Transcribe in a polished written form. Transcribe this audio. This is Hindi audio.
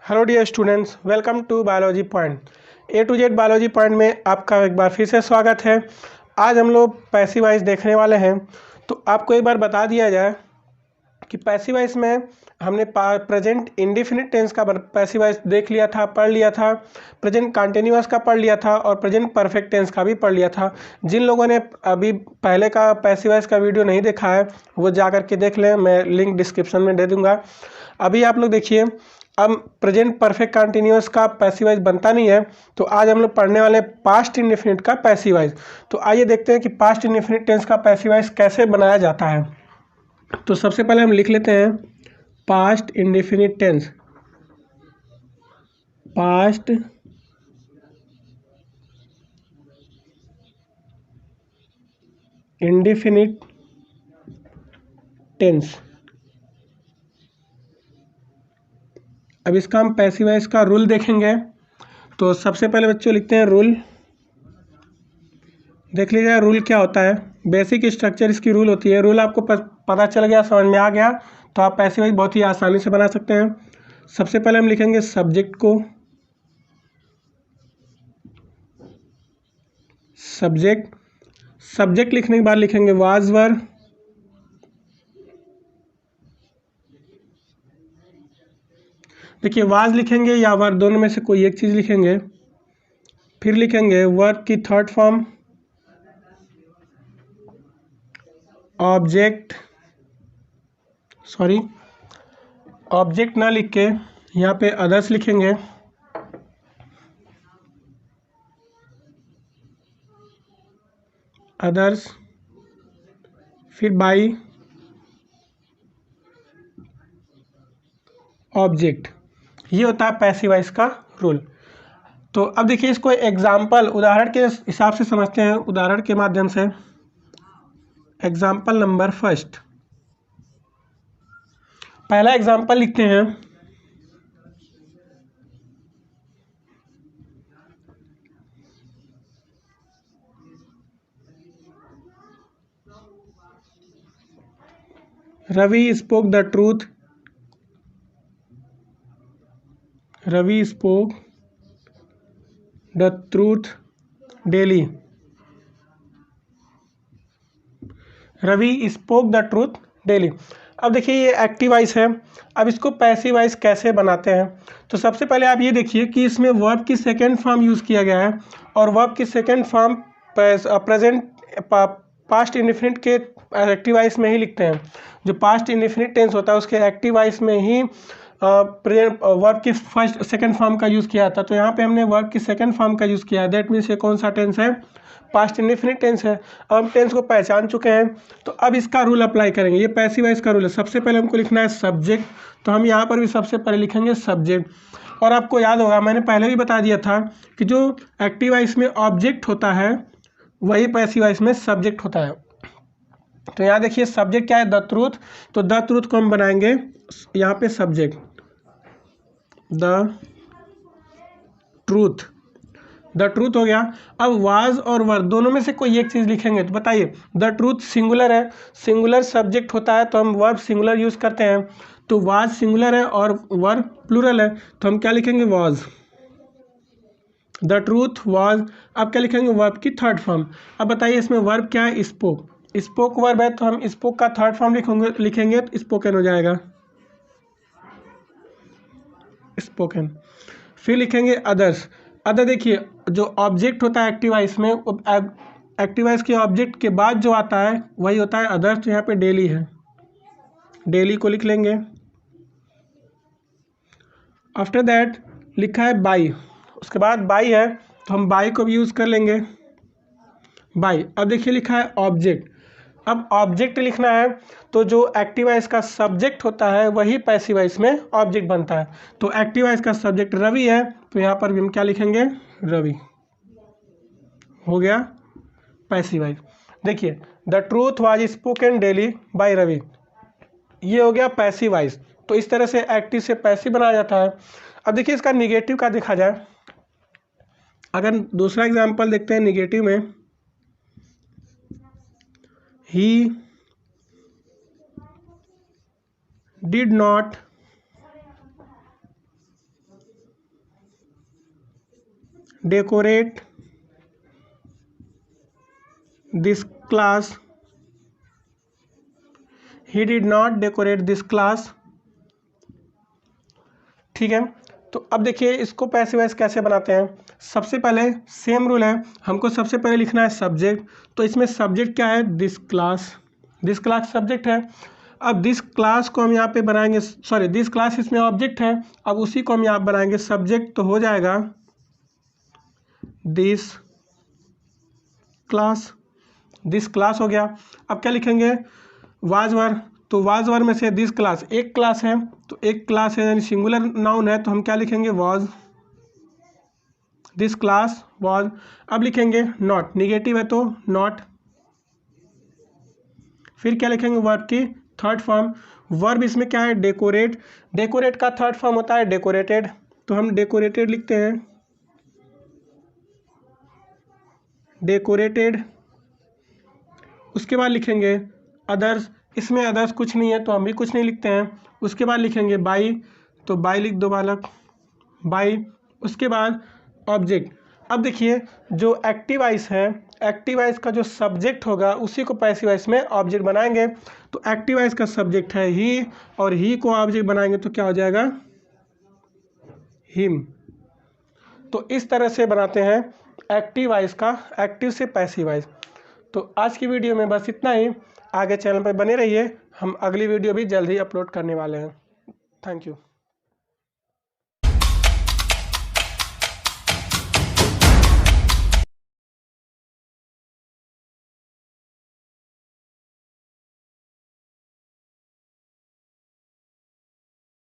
Hello dear students, welcome to biology point. A to Z biology point में आपका एक बार फिर से स्वागत है। आज हम लोग पैसिव वॉइस देखने वाले हैं। तो आपको एक बार बता दिया जाए कि पैसिव वॉइस में हमने प्रेजेंट इंडेफिनिट टेंस का पैसिव वॉइस देख लिया था, पढ़ लिया था। प्रेजेंट कंटिन्यूअस का पढ़ लिया था और प्रेजेंट परफेक्ट टेंस का भी पढ़ लिया था। जिन लोगों ने अभी पहले का पैसिव वॉइस का वीडियो नहीं देखा है वो जा करके देख लें, मैं लिंक डिस्क्रिप्शन में दे दूंगा। अभी आप लोग देखिए, अब प्रेजेंट परफेक्ट कंटिन्यूअस का पैसिव वॉइस बनता नहीं है, तो आज हम लोग पढ़ने वाले पास्ट इंडेफिनिट का पैसिव वॉइस। तो आइए देखते हैं कि पास्ट इंडेफिनिट टेंस का पैसिव वॉइस कैसे बनाया जाता है। तो सबसे पहले हम लिख लेते हैं past indefinite tense. Past indefinite tense. अब इसका हम पैसिव वॉइस का रूल देखेंगे। तो सबसे पहले बच्चों लिखते हैं रूल। देख लीजिए रूल क्या होता है, बेसिक स्ट्रक्चर इसकी रूल होती है। रूल आपको पता चल गया, समझ में आ गया, तो आप पैसिव वॉइस बहुत ही आसानी से बना सकते हैं। सबसे पहले हम लिखेंगे सब्जेक्ट को, सब्जेक्ट लिखने के बाद लिखेंगे वाज वर। देखिए वाज लिखेंगे या वर, दोनों में से कोई एक चीज लिखेंगे। फिर लिखेंगे वर्ब की थर्ड फॉर्म ऑब्जेक्ट ना लिख के यहाँ पे अदर्स लिखेंगे। अदर्स, फिर बाई ऑब्जेक्ट। ये होता है पैसिव वॉइस का रूल। तो अब देखिए इसको एग्जाम्पल, उदाहरण के हिसाब से समझते हैं, उदाहरण के माध्यम से। एग्जाम्पल नंबर फर्स्ट, पहला एग्जाम्पल लिखते हैं। Ravi spoke the truth. Ravi spoke the truth daily. Ravi spoke the truth daily. अब देखिए ये एक्टिव वॉइस है। अब इसको पैसिव वॉइस कैसे बनाते हैं, तो सबसे पहले आप ये देखिए कि इसमें वर्ब की सेकेंड फॉर्म यूज़ किया गया है, और वर्ब की second form present past indefinite के एक्टिव वॉइस में ही लिखते हैं। जो पास्ट इंडेफिनिट टेंस होता है उसके एक्टिव वॉइस में ही प्रेजेंट वर्ब की फर्स्ट सेकेंड फॉर्म का यूज़ किया था। तो यहाँ पे हमने वर्ब की सेकेंड फॉर्म का यूज़ किया है। दैट मीन्स ये कौन सा टेंस है, पास्ट इंडेफिनिट टेंस है। अब हम टेंस को पहचान चुके हैं, तो अब इसका रूल अप्लाई करेंगे। ये पैसिव वॉइस का रूल है। सबसे पहले हमको लिखना है सब्जेक्ट, तो हम यहाँ पर भी सबसे पहले लिखेंगे सब्जेक्ट। और आपको याद होगा मैंने पहले भी बता दिया था कि जो एक्टिव वॉइस में ऑब्जेक्ट होता है वही पैसिव वॉइस में सब्जेक्ट होता है। तो यहाँ देखिए सब्जेक्ट क्या है, द ट्रूथ। तो द ट्रूथ को हम बनाएंगे यहाँ पे subject, the truth. The truth हो गया। अब वाज और वर दोनों में से कोई एक चीज़ लिखेंगे, तो बताइए द ट्रूथ सिंगुलर है, सिंगुलर सब्जेक्ट होता है तो हम वर्ब सिंगुलर यूज़ करते हैं। तो वाज सिंगुलर है और वर प्लूरल है, तो हम क्या लिखेंगे वाज। The truth was. अब क्या लिखेंगे, वर्ब की थर्ड फॉर्म। अब बताइए इसमें वर्ब क्या है, स्पोक। स्पोक वर्ब है तो हम स्पोक का थर्ड फॉर्म लिखेंगे तो स्पोकन हो जाएगा, स्पोकन। फिर लिखेंगे अदर्स। अदर देखिए जो ऑब्जेक्ट होता है एक्टिव वॉइस में, एक्टिव वॉइस के ऑब्जेक्ट के बाद जो आता है वही होता है अदर्स। तो यहाँ पे डेली है, डेली को लिख लेंगे। आफ्टर दैट लिखा है बाई, उसके बाद बाई है तो हम बाई को भी यूज़ कर लेंगे, बाई। अब देखिए लिखा है ऑब्जेक्ट। अब ऑब्जेक्ट लिखना है तो जो एक्टिव वॉइस का सब्जेक्ट होता है वही पैसिव वॉइस में ऑब्जेक्ट बनता है। तो एक्टिव वॉइस का सब्जेक्ट रवि है, तो यहाँ पर भी हम क्या लिखेंगे, रवि। हो गया पैसिव वॉइस। देखिए the truth was spoken daily by Ravi, ये हो गया पैसिव वॉइस। तो इस तरह से एक्टिव से पैसिव बनाया जाता है। अब देखिए इसका निगेटिव का देखा जाए, अगर दूसरा एग्जांपल देखते हैं निगेटिव में, he did not decorate this class, he did not decorate this class. ठीक है, तो अब देखिए इसको पैसिव वॉइस कैसे बनाते हैं। सबसे पहले सेम रूल है, हमको सबसे पहले लिखना है सब्जेक्ट। तो इसमें सब्जेक्ट क्या है, this class, this class subject है। अब दिस क्लास को हम यहाँ पे बनाएंगे, सॉरी दिस क्लास इसमें ऑब्जेक्ट है, अब उसी को हम यहाँ बनाएंगे सब्जेक्ट, तो हो जाएगा दिस क्लास, दिस क्लास हो गया। अब क्या लिखेंगे, वाज वर, तो वाज वर में से दिस क्लास एक क्लास है, तो एक क्लास है यानी सिंगुलर नाउन है, तो हम क्या लिखेंगे, वाज, दिस क्लास वाज। अब लिखेंगे नॉट, निगेटिव है तो नॉट। फिर क्या लिखेंगे, वर्ब की थर्ड फॉर्म, वर्ब इसमें क्या है, डेकोरेट, डेकोरेट का थर्ड फॉर्म होता है डेकोरेटेड, तो हम डेकोरेटेड लिखते हैं, डेकोरेटेड। उसके बाद लिखेंगे अदर्स, इसमें अदर्स कुछ नहीं है तो हम भी कुछ नहीं लिखते हैं। उसके बाद लिखेंगे बाई, तो बाई लिख दो बालक, बाई। उसके बाद ऑब्जेक्ट। अब देखिए जो एक्टिव वॉइस है, एक्टिव वॉइस का जो सब्जेक्ट होगा उसी को पैसिव वॉइस में ऑब्जेक्ट बनाएंगे। तो एक्टिव वॉइस का सब्जेक्ट है ही, और ही को ऑब्जेक्ट बनाएंगे तो क्या हो जाएगा, हिम। तो इस तरह से बनाते हैं एक्टिव वॉइस का, एक्टिव से पैसिव वॉइस। तो आज की वीडियो में बस इतना ही, आगे चैनल पर बने रहिए, हम अगली वीडियो भी जल्द ही अपलोड करने वाले हैं। Thank you.